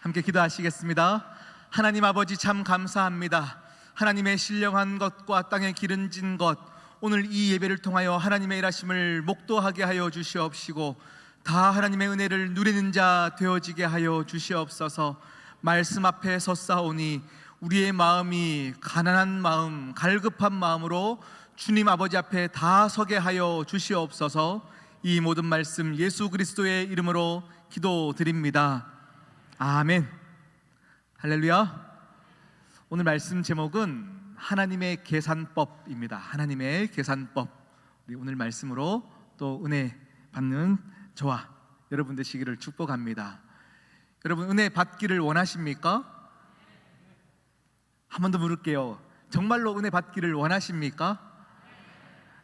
함께 기도하시겠습니다. 하나님 아버지, 참 감사합니다. 하나님의 신령한 것과 땅에 기름진 것, 오늘 이 예배를 통하여 하나님의 일하심을 목도하게 하여 주시옵시고 다 하나님의 은혜를 누리는 자 되어지게 하여 주시옵소서. 말씀 앞에 섰사오니 우리의 마음이 가난한 마음, 갈급한 마음으로 주님 아버지 앞에 다 서게 하여 주시옵소서. 이 모든 말씀 예수 그리스도의 이름으로 기도드립니다. 아멘. 할렐루야. 오늘 말씀 제목은 하나님의 계산법입니다. 하나님의 계산법. 우리 오늘 말씀으로 또 은혜 받는 저와 여러분 되시기를 축복합니다. 여러분, 은혜 받기를 원하십니까? 한 번 더 물을게요. 정말로 은혜 받기를 원하십니까?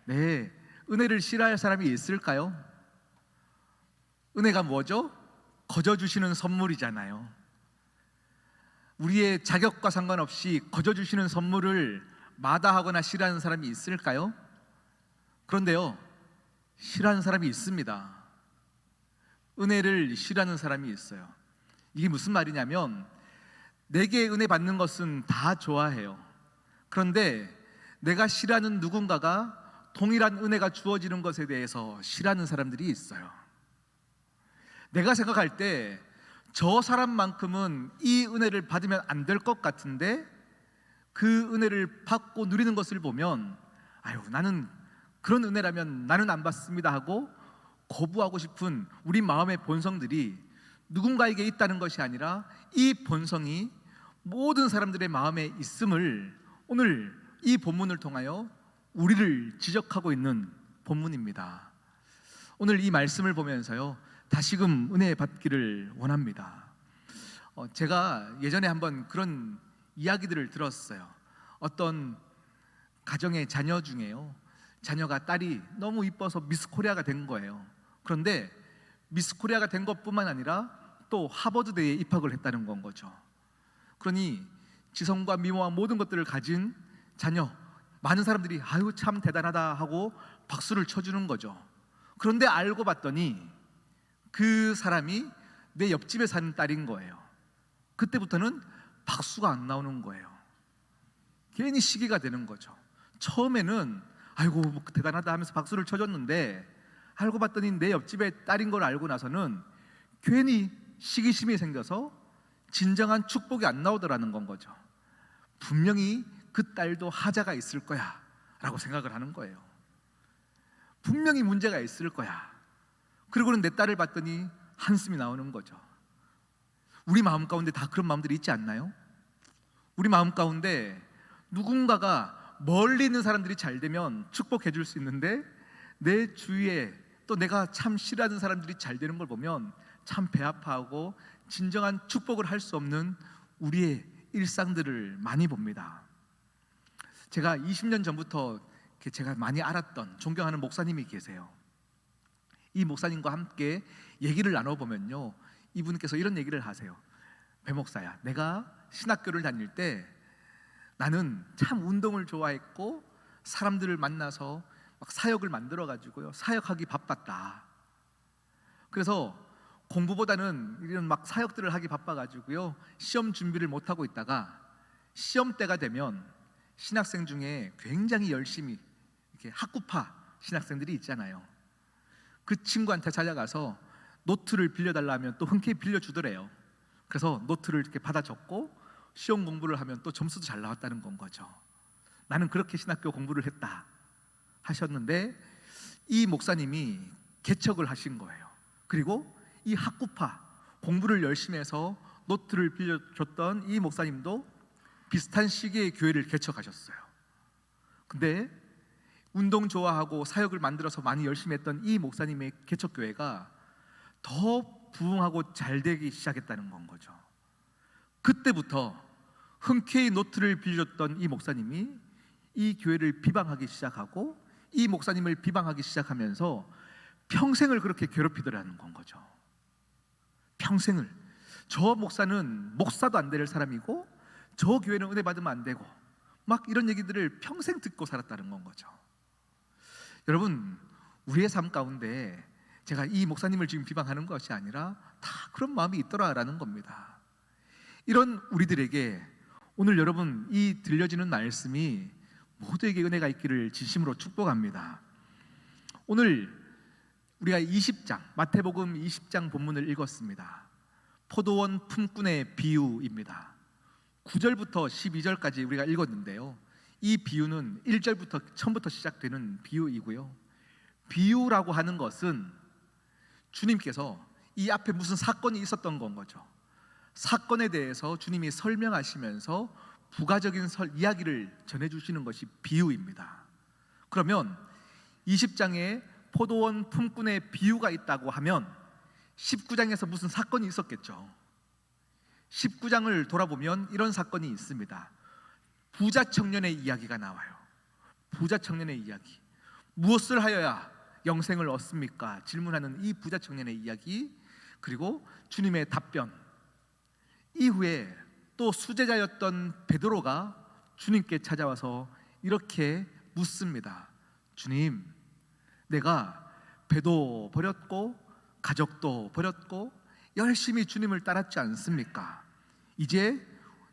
네. 은혜를 싫어할 사람이 있을까요? 은혜가 뭐죠? 거저 주시는 선물이잖아요. 우리의 자격과 상관없이 거저 주시는 선물을 마다하거나 싫어하는 사람이 있을까요? 그런데요, 싫어하는 사람이 있습니다. 은혜를 싫어하는 사람이 있어요. 이게 무슨 말이냐면, 내게 은혜 받는 것은 다 좋아해요. 그런데 내가 싫어하는 누군가가 동일한 은혜가 주어지는 것에 대해서 싫어하는 사람들이 있어요. 내가 생각할 때 저 사람만큼은 이 은혜를 받으면 안 될 것 같은데 그 은혜를 받고 누리는 것을 보면 아유, 나는 그런 은혜라면 나는 안 받습니다 하고 거부하고 싶은 우리 마음의 본성들이 누군가에게 있다는 것이 아니라 이 본성이 모든 사람들의 마음에 있음을 오늘 이 본문을 통하여 우리를 지적하고 있는 본문입니다. 오늘 이 말씀을 보면서요, 다시금 은혜 받기를 원합니다. 제가 예전에 한번 그런 이야기들을 들었어요. 어떤 가정의 자녀 중에요, 자녀가 딸이 너무 이뻐서 미스 코리아가 된 거예요. 그런데 미스 코리아가 된 것뿐만 아니라 또 하버드대에 입학을 했다는 건 거죠. 그러니 지성과 미모와 모든 것들을 가진 자녀, 많은 사람들이 아유 참 대단하다 하고 박수를 쳐주는 거죠. 그런데 알고 봤더니 그 사람이 내 옆집에 사는 딸인 거예요. 그때부터는 박수가 안 나오는 거예요. 괜히 시기가 되는 거죠. 처음에는 아이고 대단하다 하면서 박수를 쳐줬는데 알고 봤더니 내 옆집에 딸인 걸 알고 나서는 괜히 시기심이 생겨서 진정한 축복이 안 나오더라는 건 거죠. 분명히 그 딸도 하자가 있을 거야 라고 생각을 하는 거예요. 분명히 문제가 있을 거야. 그리고는 내 딸을 봤더니 한숨이 나오는 거죠. 우리 마음 가운데 다 그런 마음들이 있지 않나요? 우리 마음 가운데 누군가가 멀리 있는 사람들이 잘 되면 축복해 줄 수 있는데 내 주위에 또 내가 참 싫어하는 사람들이 잘 되는 걸 보면 참 배 아파하고 진정한 축복을 할 수 없는 우리의 일상들을 많이 봅니다. 제가 20년 전부터 제가 많이 알았던 존경하는 목사님이 계세요. 이 목사님과 함께 얘기를 나눠보면요, 이분께서 이런 얘기를 하세요. 배 목사야, 내가 신학교를 다닐 때 나는 참 운동을 좋아했고 사람들을 만나서 막 사역을 만들어가지고요, 사역하기 바빴다. 그래서 공부보다는 이런 막 사역들을 하기 바빠가지고요, 시험 준비를 못하고 있다가 시험 때가 되면 신학생 중에 굉장히 열심히 이렇게 학구파 신학생들이 있잖아요. 그 친구한테 찾아가서 노트를 빌려달라면 또 흔쾌히 빌려주더래요. 그래서 노트를 이렇게 받아 적고 시험 공부를 하면 또 점수도 잘 나왔다는 건 거죠. 나는 그렇게 신학교 공부를 했다 하셨는데 이 목사님이 개척을 하신 거예요. 그리고 이 학구파 공부를 열심히 해서 노트를 빌려줬던 이 목사님도 비슷한 시기에 교회를 개척하셨어요. 근데 운동 좋아하고 사역을 만들어서 많이 열심히 했던 이 목사님의 개척교회가 더 부흥하고 잘 되기 시작했다는 건 거죠. 그때부터 흔쾌히 노트를 빌려줬던 이 목사님이 이 교회를 비방하기 시작하고 이 목사님을 비방하기 시작하면서 평생을 그렇게 괴롭히더라는 건 거죠. 평생을. 저 목사는 목사도 안 될 사람이고 저 교회는 은혜 받으면 안 되고 막 이런 얘기들을 평생 듣고 살았다는 건 거죠. 여러분, 우리의 삶 가운데 제가 이 목사님을 지금 비방하는 것이 아니라 다 그런 마음이 있더라라는 겁니다. 이런 우리들에게 오늘 여러분 이 들려지는 말씀이 모두에게 은혜가 있기를 진심으로 축복합니다. 오늘 우리가 20장 마태복음 20장 본문을 읽었습니다. 포도원 품꾼의 비유입니다. 9절부터 12절까지 우리가 읽었는데요, 이 비유는 1절부터 처음부터 시작되는 비유이고요, 비유라고 하는 것은 주님께서 이 앞에 무슨 사건이 있었던 건 거죠. 사건에 대해서 주님이 설명하시면서 부가적인 이야기를 전해주시는 것이 비유입니다. 그러면 20장에 포도원 품꾼의 비유가 있다고 하면 19장에서 무슨 사건이 있었겠죠. 19장을 돌아보면 이런 사건이 있습니다. 부자 청년의 이야기가 나와요. 부자 청년의 이야기. 무엇을 하여야 영생을 얻습니까? 질문하는 이 부자 청년의 이야기, 그리고 주님의 답변. 이후에 또 수제자였던 베드로가 주님께 찾아와서 이렇게 묻습니다. 주님, 내가 배도 버렸고 가족도 버렸고 열심히 주님을 따랐지 않습니까? 이제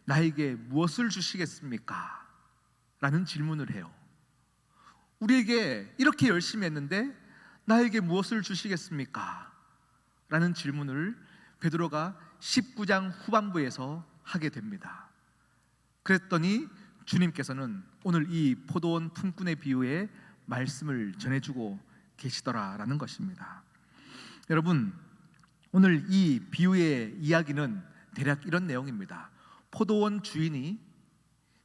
나에게 무엇을 주시겠습니까? 라는 질문을 해요. 우리에게 이렇게 열심히 했는데 나에게 무엇을 주시겠습니까? 라는 질문을 베드로가 19장 후반부에서 하게 됩니다. 그랬더니 주님께서는 오늘 이 포도원 품꾼의 비유의 말씀을 전해주고 계시더라라는 것입니다. 여러분, 오늘 이 비유의 이야기는 대략 이런 내용입니다. 포도원 주인이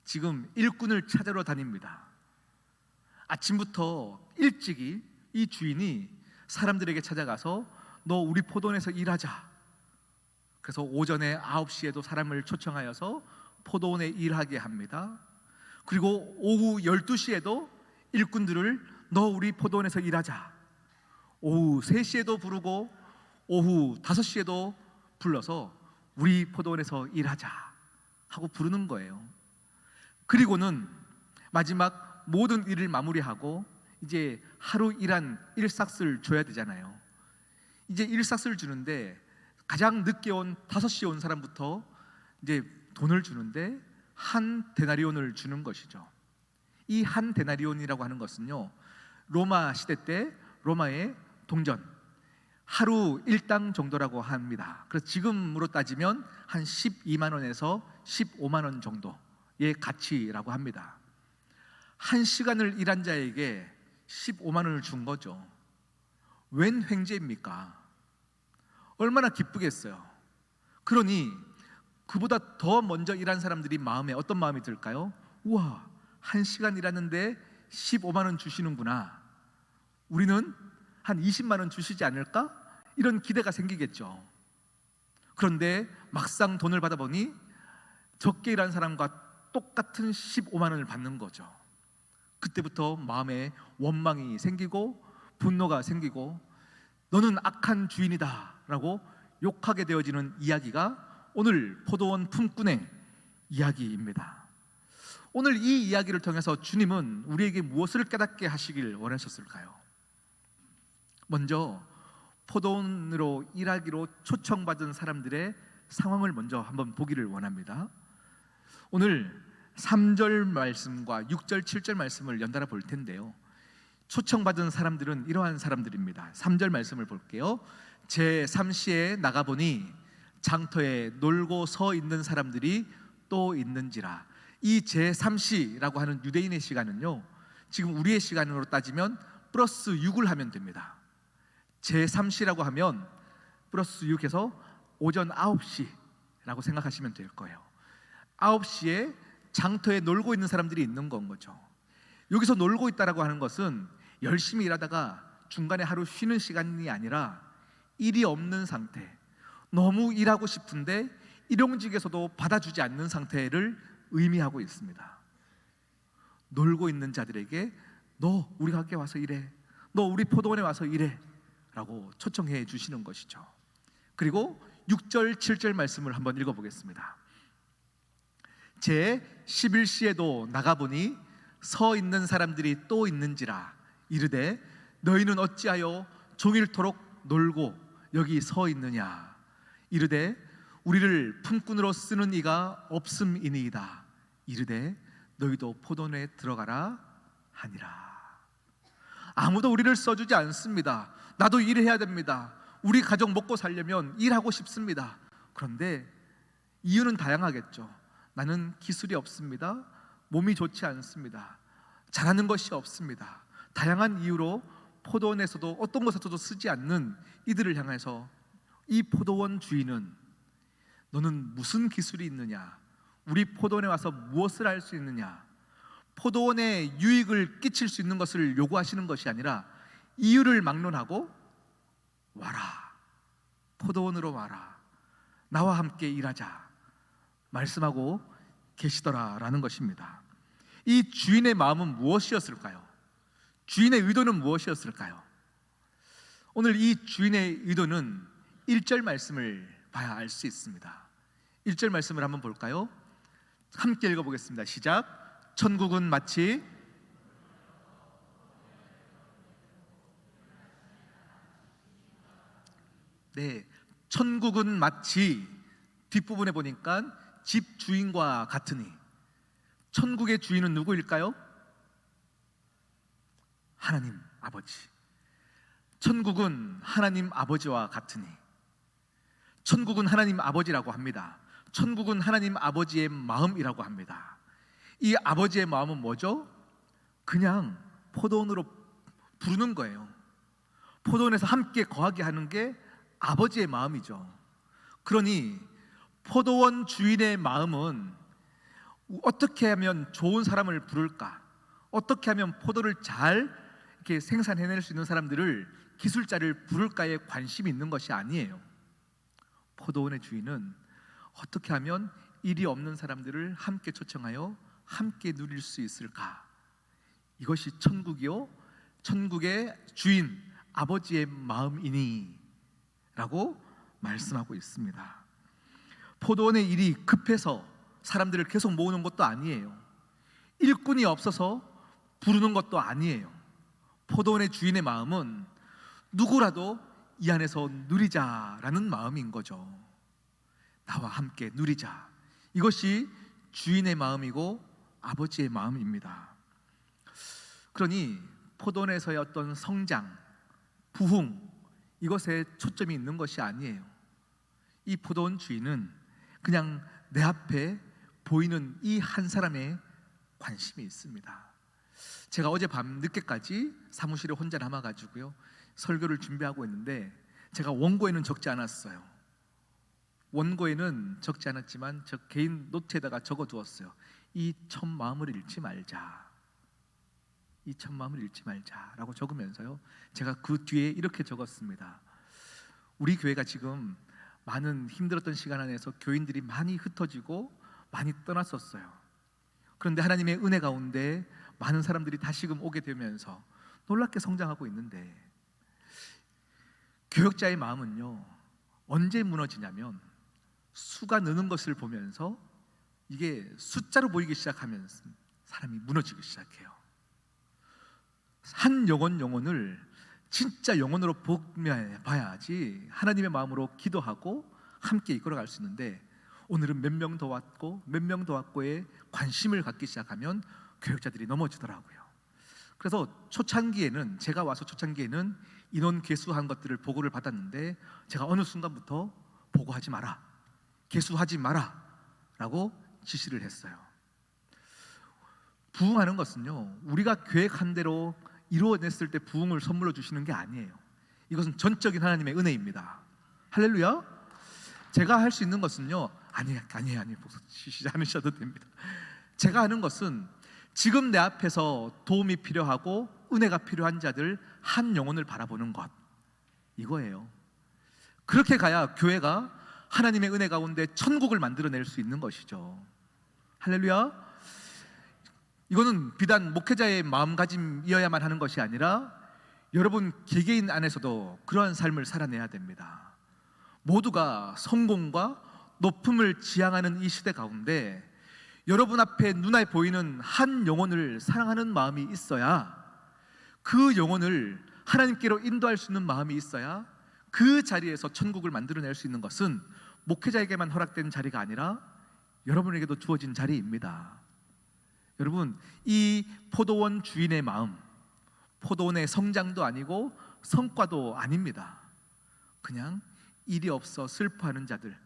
지금 일꾼을 찾으러 다닙니다. 아침부터 일찍이 이 주인이 사람들에게 찾아가서 너 우리 포도원에서 일하자. 그래서 오전에 9시에도 사람을 초청하여서 포도원에 일하게 합니다. 그리고 오후 12시에도 일꾼들을 너 우리 포도원에서 일하자. 오후 3시에도 부르고 오후 5시에도 불러서 우리 포도원에서 일하자 하고 부르는 거예요. 그리고는 마지막 모든 일을 마무리하고 이제 하루 일한 일삭을 줘야 되잖아요. 이제 일삭을 주는데 가장 늦게 온 5시에 온 사람부터 이제 돈을 주는데 한 데나리온을 주는 것이죠. 이 한 데나리온이라고 하는 것은요, 로마 시대 때 로마의 동전 하루 일당 정도라고 합니다. 그래서 지금으로 따지면 한 12만 원에서 15만 원 정도의 가치라고 합니다. 한 시간을 일한 자에게 15만 원을 준 거죠. 웬 횡재입니까? 얼마나 기쁘겠어요. 그러니 그보다 더 먼저 일한 사람들이 마음에 어떤 마음이 들까요? 우와, 한 시간 일하는데 15만 원 주시는구나. 우리는 한 20만 원 주시지 않을까? 이런 기대가 생기겠죠. 그런데 막상 돈을 받아보니 적게 일한 사람과 똑같은 15만 원을 받는 거죠. 그때부터 마음에 원망이 생기고 분노가 생기고 너는 악한 주인이다 라고 욕하게 되어지는 이야기가 오늘 포도원 품꾼의 이야기입니다. 오늘 이 이야기를 통해서 주님은 우리에게 무엇을 깨닫게 하시길 원하셨을까요? 먼저 포도원으로 일하기로 초청받은 사람들의 상황을 먼저 한번 보기를 원합니다. 오늘 3절 말씀과 6절, 7절 말씀을 연달아 볼 텐데요, 초청받은 사람들은 이러한 사람들입니다. 3절 말씀을 볼게요. 제3시에 나가보니 장터에 놀고 서 있는 사람들이 또 있는지라. 이 제3시라고 하는 유대인의 시간은요, 지금 우리의 시간으로 따지면 플러스 6을 하면 됩니다. 제3시라고 하면 플러스 6해서 오전 9시라고 생각하시면 될 거예요. 9시에 장터에 놀고 있는 사람들이 있는 건 거죠. 여기서 놀고 있다라고 하는 것은 열심히 일하다가 중간에 하루 쉬는 시간이 아니라 일이 없는 상태, 너무 일하고 싶은데 일용직에서도 받아주지 않는 상태를 의미하고 있습니다. 놀고 있는 자들에게 너 우리 가게 와서 일해, 너 우리 포도원에 와서 일해 라고 초청해 주시는 것이죠. 그리고 6절 7절 말씀을 한번 읽어보겠습니다. 제 11시에도 나가보니 서 있는 사람들이 또 있는지라. 이르되 너희는 어찌하여 종일토록 놀고 여기 서 있느냐. 이르되 우리를 품꾼으로 쓰는 이가 없음이니이다. 이르되 너희도 포도원에 들어가라 하니라. 아무도 우리를 써주지 않습니다. 나도 일해야 됩니다. 우리 가족 먹고 살려면 일하고 싶습니다. 그런데 이유는 다양하겠죠. 나는 기술이 없습니다. 몸이 좋지 않습니다. 잘하는 것이 없습니다. 다양한 이유로 포도원에서도 어떤 곳에서도 쓰지 않는 이들을 향해서 이 포도원 주인은 너는 무슨 기술이 있느냐? 우리 포도원에 와서 무엇을 할 수 있느냐? 포도원에 유익을 끼칠 수 있는 것을 요구하시는 것이 아니라 이유를 막론하고 와라, 포도원으로 와라, 나와 함께 일하자 말씀하고 계시더라라는 것입니다. 이 주인의 마음은 무엇이었을까요? 주인의 의도는 무엇이었을까요? 오늘 이 주인의 의도는 1절 말씀을 봐야 알 수 있습니다. 1절 말씀을 한번 볼까요? 함께 읽어보겠습니다. 시작. 천국은 마치 천국은 마치 뒷부분에 보니까 집 주인과 같으니, 천국의 주인은 누구일까요? 하나님 아버지. 천국은 하나님 아버지와 같으니, 천국은 하나님 아버지라고 합니다. 천국은 하나님 아버지의 마음이라고 합니다. 이 아버지의 마음은 뭐죠? 그냥 포도원으로 부르는 거예요. 포도원에서 함께 거하게 하는 게 아버지의 마음이죠. 그러니 포도원 주인의 마음은 어떻게 하면 좋은 사람을 부를까? 어떻게 하면 포도를 잘 이렇게 생산해낼 수 있는 사람들을, 기술자를 부를까에 관심이 있는 것이 아니에요. 포도원의 주인은 어떻게 하면 일이 없는 사람들을 함께 초청하여 함께 누릴 수 있을까? 이것이 천국이요, 천국의 주인 아버지의 마음이니 라고 말씀하고 있습니다. 포도원의 일이 급해서 사람들을 계속 모으는 것도 아니에요. 일꾼이 없어서 부르는 것도 아니에요. 포도원의 주인의 마음은 누구라도 이 안에서 누리자라는 마음인 거죠. 나와 함께 누리자. 이것이 주인의 마음이고 아버지의 마음입니다. 그러니 포도원에서의 어떤 성장, 부흥, 이것에 초점이 있는 것이 아니에요. 이 포도원 주인은 그냥 내 앞에 보이는 이 한 사람에 관심이 있습니다. 제가 어제 밤 늦게까지 사무실에 혼자 남아가지고요, 설교를 준비하고 있는데 제가 원고에는 적지 않았어요. 원고에는 적지 않았지만 저 개인 노트에다가 적어두었어요. 이 첫 마음을 잃지 말자. 이 첫 마음을 잃지 말자라고 적으면서요, 제가 그 뒤에 이렇게 적었습니다. 우리 교회가 지금 많은 힘들었던 시간 안에서 교인들이 많이 흩어지고 많이 떠났었어요. 그런데 하나님의 은혜 가운데 많은 사람들이 다시금 오게 되면서 놀랍게 성장하고 있는데, 교역자의 마음은요, 언제 무너지냐면 수가 느는 것을 보면서 이게 숫자로 보이기 시작하면서 사람이 무너지기 시작해요. 한 영혼을 진짜 영혼으로 봐야지 하나님의 마음으로 기도하고 함께 이끌어갈 수 있는데, 오늘은 몇 명 더 왔고 몇 명 더 왔고에 관심을 갖기 시작하면 교역자들이 넘어지더라고요. 그래서 초창기에는, 제가 와서 초창기에는 인원 개수한 것들을 보고를 받았는데, 제가 어느 순간부터 보고하지 마라, 개수하지 마라 라고 지시를 했어요. 부흥하는 것은요, 우리가 계획한 대로 이루어냈을 때 부흥을 선물로 주시는 게 아니에요. 이것은 전적인 하나님의 은혜입니다. 할렐루야. 제가 할 수 있는 것은요, 아니에요 지시지 않으셔도 됩니다. 제가 하는 것은 지금 내 앞에서 도움이 필요하고 은혜가 필요한 자들 한 영혼을 바라보는 것, 이거예요. 그렇게 가야 교회가 하나님의 은혜 가운데 천국을 만들어낼 수 있는 것이죠. 할렐루야. 이거는 비단 목회자의 마음가짐이어야만 하는 것이 아니라 여러분 개개인 안에서도 그러한 삶을 살아내야 됩니다. 모두가 성공과 높음을 지향하는 이 시대 가운데 여러분 앞에 눈에 보이는 한 영혼을 사랑하는 마음이 있어야, 그 영혼을 하나님께로 인도할 수 있는 마음이 있어야 그 자리에서 천국을 만들어낼 수 있는 것은 목회자에게만 허락된 자리가 아니라 여러분에게도 주어진 자리입니다. 여러분, 이 포도원 주인의 마음, 포도원의 성장도 아니고 성과도 아닙니다. 그냥 일이 없어 슬퍼하는 자들,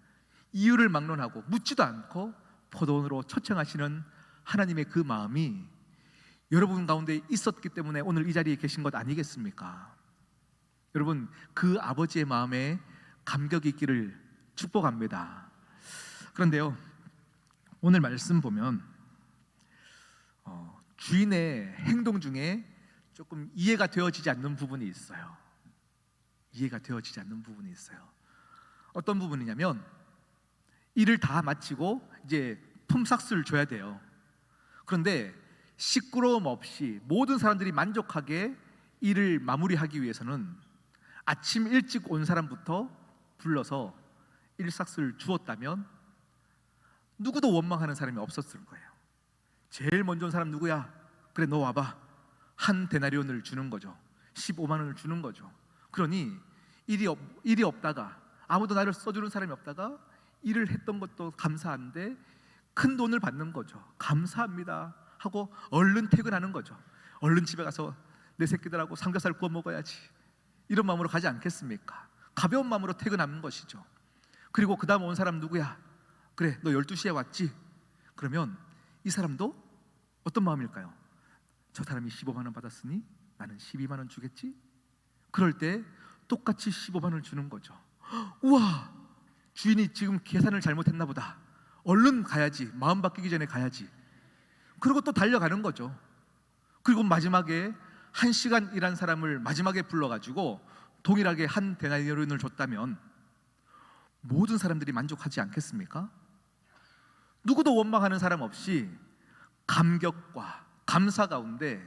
이유를 막론하고 묻지도 않고 포도원으로 초청하시는 하나님의 그 마음이 여러분 가운데 있었기 때문에 오늘 이 자리에 계신 것 아니겠습니까? 여러분, 그 아버지의 마음에 감격이 있기를 축복합니다. 그런데요, 오늘 말씀 보면 주인의 행동 중에 조금 이해가 되어지지 않는 부분이 있어요. 이해가 되어지지 않는 부분이 있어요. 어떤 부분이냐면, 일을 다 마치고 이제 품삯을 줘야 돼요. 그런데 시끄러움 없이 모든 사람들이 만족하게 일을 마무리하기 위해서는 아침 일찍 온 사람부터 불러서 일삭을 주었다면 누구도 원망하는 사람이 없었을 거예요. 제일 먼저 온 사람 누구야? 그래, 너 와봐. 한 데나리온을 주는 거죠. 15만 원을 주는 거죠. 그러니 일이 없다가, 아무도 나를 써주는 사람이 없다가 일을 했던 것도 감사한데 큰 돈을 받는 거죠. 감사합니다 하고 얼른 퇴근하는 거죠. 얼른 집에 가서 내 새끼들하고 삼겹살 구워 먹어야지, 이런 마음으로 가지 않겠습니까? 가벼운 마음으로 퇴근하는 것이죠. 그리고 그 다음 온 사람 누구야? 그래, 너 12시에 왔지? 그러면 이 사람도 어떤 마음일까요? 저 사람이 15만 원 받았으니 나는 12만 원 주겠지? 그럴 때 똑같이 15만 원을 주는 거죠. 우와, 주인이 지금 계산을 잘못했나 보다. 얼른 가야지, 마음 바뀌기 전에 가야지. 그리고 또 달려가는 거죠. 그리고 마지막에 1시간 일한 사람을 마지막에 불러가지고 동일하게 한 데나리온을 줬다면 모든 사람들이 만족하지 않겠습니까? 누구도 원망하는 사람 없이 감격과 감사 가운데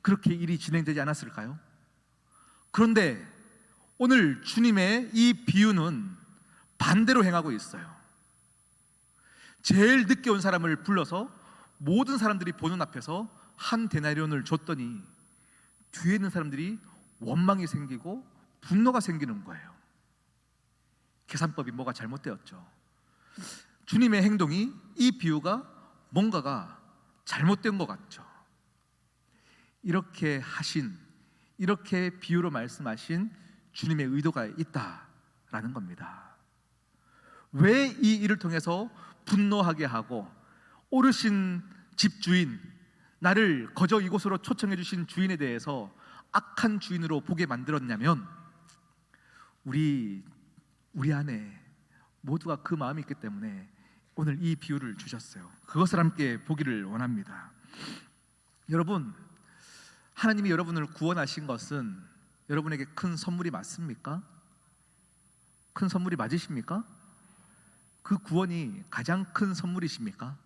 그렇게 일이 진행되지 않았을까요? 그런데 오늘 주님의 이 비유는 반대로 행하고 있어요. 제일 늦게 온 사람을 불러서 모든 사람들이 보는 앞에서 한 데나리온을 줬더니 뒤에 있는 사람들이 원망이 생기고 분노가 생기는 거예요. 계산법이 뭐가 잘못되었죠. 주님의 행동이, 이 비유가 뭔가가 잘못된 것 같죠. 이렇게 비유로 말씀하신 주님의 의도가 있다라는 겁니다. 왜 이 일을 통해서 분노하게 하고 오르신 집주인, 나를 거저 이곳으로 초청해 주신 주인에 대해서 악한 주인으로 보게 만들었냐면, 우리 안에 모두가 그 마음이 있기 때문에 오늘 이 비유를 주셨어요. 그것을 함께 보기를 원합니다. 여러분, 하나님이 여러분을 구원하신 것은 여러분에게 큰 선물이 맞습니까? 큰 선물이 맞으십니까? 그 구원이 가장 큰 선물이십니까?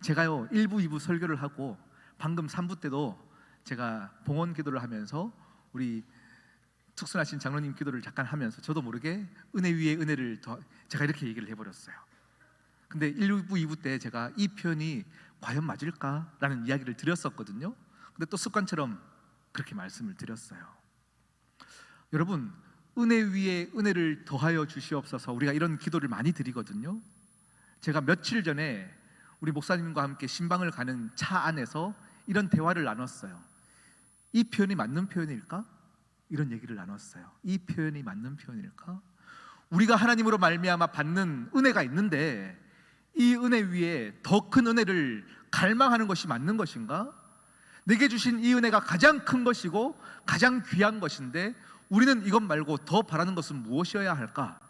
제가요 1부, 2부 설교를 하고 방금 3부 때도 제가 봉헌 기도를 하면서 우리 특순하신 장로님 기도를 잠깐 하면서 저도 모르게 은혜 위에 은혜를 더 제가 이렇게 얘기를 해버렸어요. 근데 1부, 2부 때 제가 이 표현이 과연 맞을까라는 이야기를 드렸었거든요. 근데 또 습관처럼 그렇게 말씀을 드렸어요. 여러분, 은혜 위에 은혜를 더하여 주시옵소서, 우리가 이런 기도를 많이 드리거든요. 제가 며칠 전에 우리 목사님과 함께 신방을 가는 차 안에서 이런 대화를 나눴어요. 이 표현이 맞는 표현일까? 이런 얘기를 나눴어요. 이 표현이 맞는 표현일까? 우리가 하나님으로 말미암아 받는 은혜가 있는데 이 은혜 위에 더 큰 은혜를 갈망하는 것이 맞는 것인가? 내게 주신 이 은혜가 가장 큰 것이고 가장 귀한 것인데 우리는 이것 말고 더 바라는 것은 무엇이어야 할까?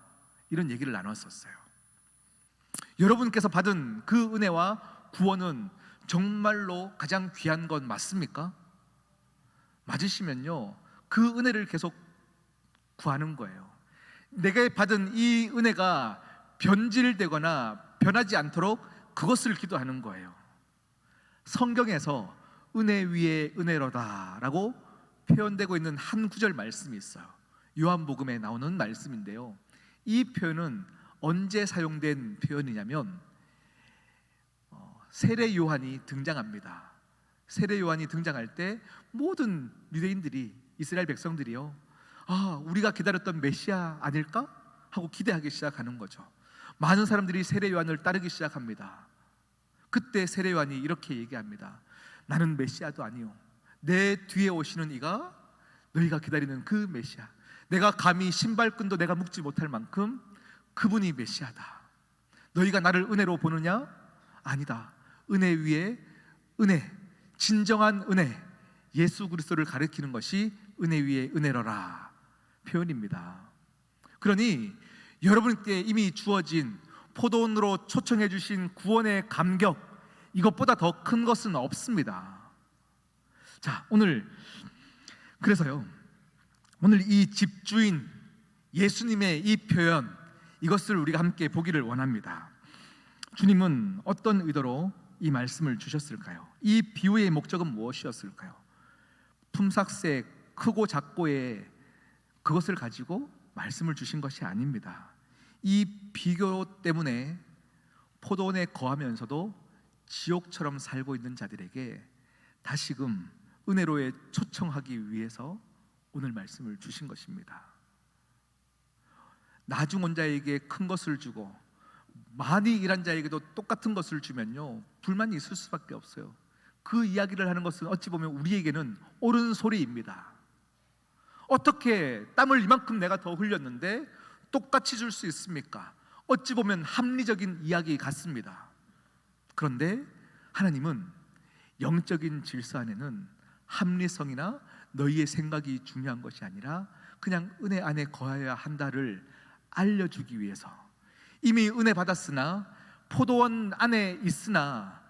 이런 얘기를 나눴었어요. 여러분께서 받은 그 은혜와 구원은 정말로 가장 귀한 건 맞습니까? 맞으시면요, 그 은혜를 계속 구하는 거예요. 내게 받은 이 은혜가 변질되거나 변하지 않도록 그것을 기도하는 거예요. 성경에서 은혜 위에 은혜로다 라고 표현되고 있는 한 구절 말씀이 있어요. 요한복음에 나오는 말씀인데요, 이 표현은 언제 사용된 표현이냐면 세례 요한이 등장합니다. 세례 요한이 등장할 때 모든 유대인들이, 이스라엘 백성들이요, 우리가 기다렸던 메시아 아닐까? 하고 기대하기 시작하는 거죠. 많은 사람들이 세례 요한을 따르기 시작합니다. 그때 세례 요한이 이렇게 얘기합니다. 나는 메시아도 아니요, 내 뒤에 오시는 이가 너희가 기다리는 그 메시아, 내가 감히 신발끈도 내가 묶지 못할 만큼 그분이 메시아다. 너희가 나를 은혜로 보느냐? 아니다. 은혜 위에 은혜, 진정한 은혜, 예수 그리스도를 가리키는 것이 은혜 위에 은혜로라 표현입니다. 그러니 여러분께 이미 주어진 포도원으로 초청해 주신 구원의 감격, 이것보다 더 큰 것은 없습니다. 자, 그래서요, 오늘 이 집주인 예수님의 이 표현, 이것을 우리가 함께 보기를 원합니다. 주님은 어떤 의도로 이 말씀을 주셨을까요? 이 비유의 목적은 무엇이었을까요? 품삯의 크고 작고의 그것을 가지고 말씀을 주신 것이 아닙니다. 이 비교 때문에 포도원에 거하면서도 지옥처럼 살고 있는 자들에게 다시금 은혜로에 초청하기 위해서 오늘 말씀을 주신 것입니다. 나중 자에게 큰 것을 주고 많이 일한 자에게도 똑같은 것을 주면요, 불만이 있을 수밖에 없어요. 그 이야기를 하는 것은 어찌 보면 우리에게는 옳은 소리입니다. 어떻게 땀을 이만큼 내가 더 흘렸는데 똑같이 줄 수 있습니까? 어찌 보면 합리적인 이야기 같습니다. 그런데 하나님은 영적인 질서 안에는 합리성이나 너희의 생각이 중요한 것이 아니라 그냥 은혜 안에 거해야 한다를 알려주기 위해서, 이미 은혜 받았으나 포도원 안에 있으나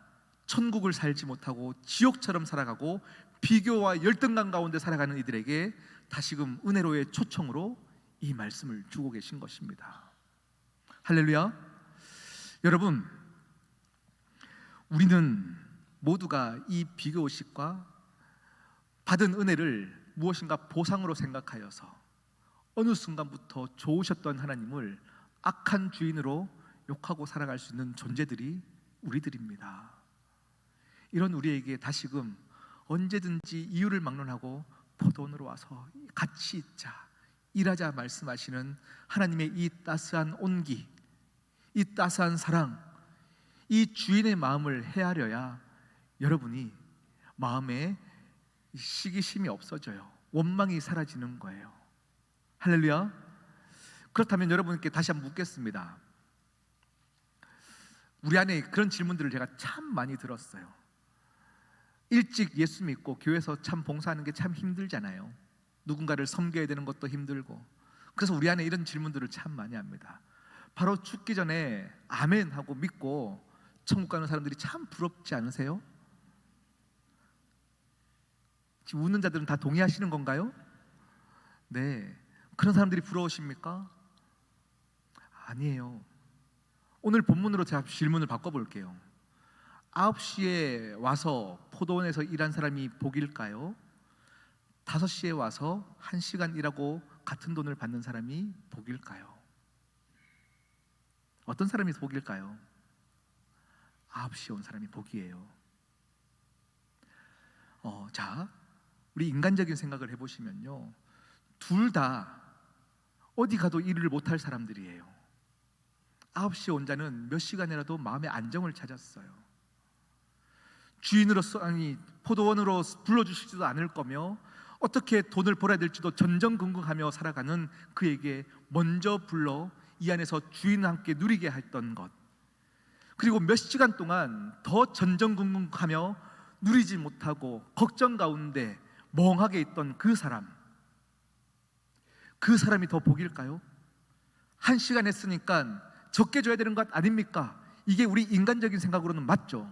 천국을 살지 못하고 지옥처럼 살아가고 비교와 열등감 가운데 살아가는 이들에게 다시금 은혜로의 초청으로 이 말씀을 주고 계신 것입니다. 할렐루야. 여러분, 우리는 모두가 이 비교의식과 받은 은혜를 무엇인가 보상으로 생각하여서 어느 순간부터 좋으셨던 하나님을 악한 주인으로 욕하고 살아갈 수 있는 존재들이 우리들입니다. 이런 우리에게 다시금 언제든지 이유를 막론하고 포도원으로 와서 같이 있자, 일하자 말씀하시는 하나님의 이 따스한 온기, 이 따스한 사랑, 이 주인의 마음을 헤아려야 여러분이 마음에 시기심이 없어져요. 원망이 사라지는 거예요. 할렐루야. 그렇다면 여러분께 다시 한번 묻겠습니다. 우리 안에 그런 질문들을 제가 참 많이 들었어요. 일찍 예수 믿고 교회에서 참 봉사하는 게 참 힘들잖아요. 누군가를 섬겨야 되는 것도 힘들고. 그래서 우리 안에 이런 질문들을 참 많이 합니다. 바로 죽기 전에 아멘 하고 믿고 천국 가는 사람들이 참 부럽지 않으세요? 지금 웃는 자들은 다 동의하시는 건가요? 네. 그런 사람들이 부러우십니까? 아니에요. 오늘 본문으로 제가 질문을 바꿔볼게요. 9시에 와서 포도원에서 일한 사람이 복일까요? 5시에 와서 1시간 일하고 같은 돈을 받는 사람이 복일까요? 어떤 사람이 복일까요? 9시에 온 사람이 복이에요. 자, 우리 인간적인 생각을 해보시면요, 둘 다 어디 가도 일을 못할 사람들이에요. 9시에 온 자는 몇 시간이라도 마음의 안정을 찾았어요. 주인으로서, 포도원으로 불러주시지도 않을 거며 어떻게 돈을 벌어야 될지도 전전긍긍하며 살아가는 그에게 먼저 불러 이 안에서 주인과 함께 누리게 했던 것, 그리고 몇 시간 동안 더 전전긍긍하며 누리지 못하고 걱정 가운데 멍하게 있던 그 사람이 더 복일까요? 1시간 했으니까 적게 줘야 되는 것 아닙니까? 이게 우리 인간적인 생각으로는 맞죠.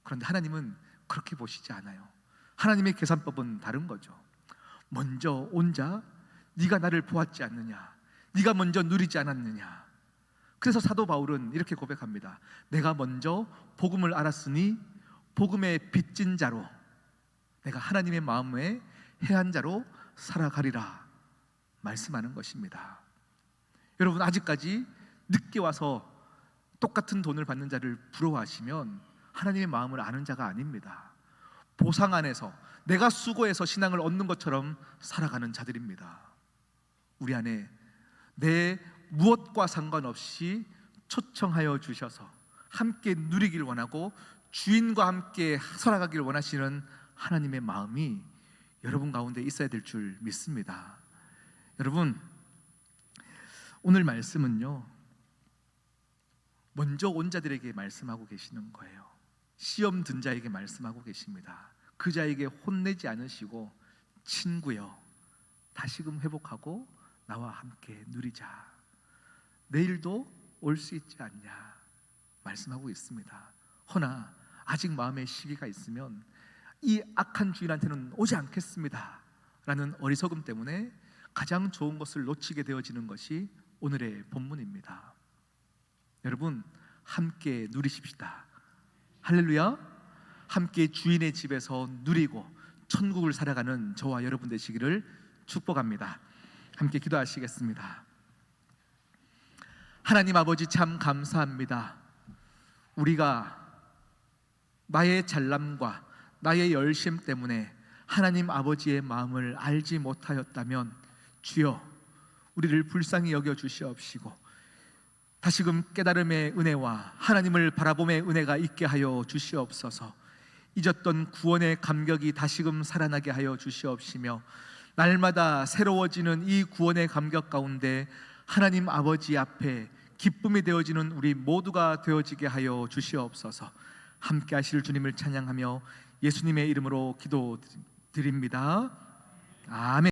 그런데 하나님은 그렇게 보시지 않아요. 하나님의 계산법은 다른 거죠. 먼저 온 자, 네가 나를 보았지 않느냐, 네가 먼저 누리지 않았느냐. 그래서 사도 바울은 이렇게 고백합니다. 내가 먼저 복음을 알았으니 복음의 빚진 자로, 내가 하나님의 마음에 해한 자로 살아가리라 말씀하는 것입니다. 여러분, 아직까지 늦게 와서 똑같은 돈을 받는 자를 부러워하시면 하나님의 마음을 아는 자가 아닙니다. 보상 안에서 내가 수고해서 신앙을 얻는 것처럼 살아가는 자들입니다. 우리 안에 내 무엇과 상관없이 초청하여 주셔서 함께 누리길 원하고 주인과 함께 살아가길 원하시는 하나님의 마음이 여러분 가운데 있어야 될 줄 믿습니다. 여러분, 오늘 말씀은요, 먼저 온 자들에게 말씀하고 계시는 거예요. 시험 든 자에게 말씀하고 계십니다. 그 자에게 혼내지 않으시고, 친구여, 다시금 회복하고 나와 함께 누리자. 내일도 올 수 있지 않냐 말씀하고 있습니다. 허나 아직 마음의 시기가 있으면 이 악한 주인한테는 오지 않겠습니다 라는 어리석음 때문에 가장 좋은 것을 놓치게 되어지는 것이 오늘의 본문입니다. 여러분, 함께 누리십시다. 할렐루야. 함께 주인의 집에서 누리고 천국을 살아가는 저와 여러분 되시기를 축복합니다. 함께 기도하시겠습니다. 하나님 아버지, 참 감사합니다. 우리가 나의 잘남과 나의 열심 때문에 하나님 아버지의 마음을 알지 못하였다면 주여, 우리를 불쌍히 여겨 주시옵시고 다시금 깨달음의 은혜와 하나님을 바라봄의 은혜가 있게 하여 주시옵소서. 잊었던 구원의 감격이 다시금 살아나게 하여 주시옵시며 날마다 새로워지는 이 구원의 감격 가운데 하나님 아버지 앞에 기쁨이 되어지는 우리 모두가 되어지게 하여 주시옵소서. 함께 하실 주님을 찬양하며 예수님의 이름으로 기도드립니다. 아멘.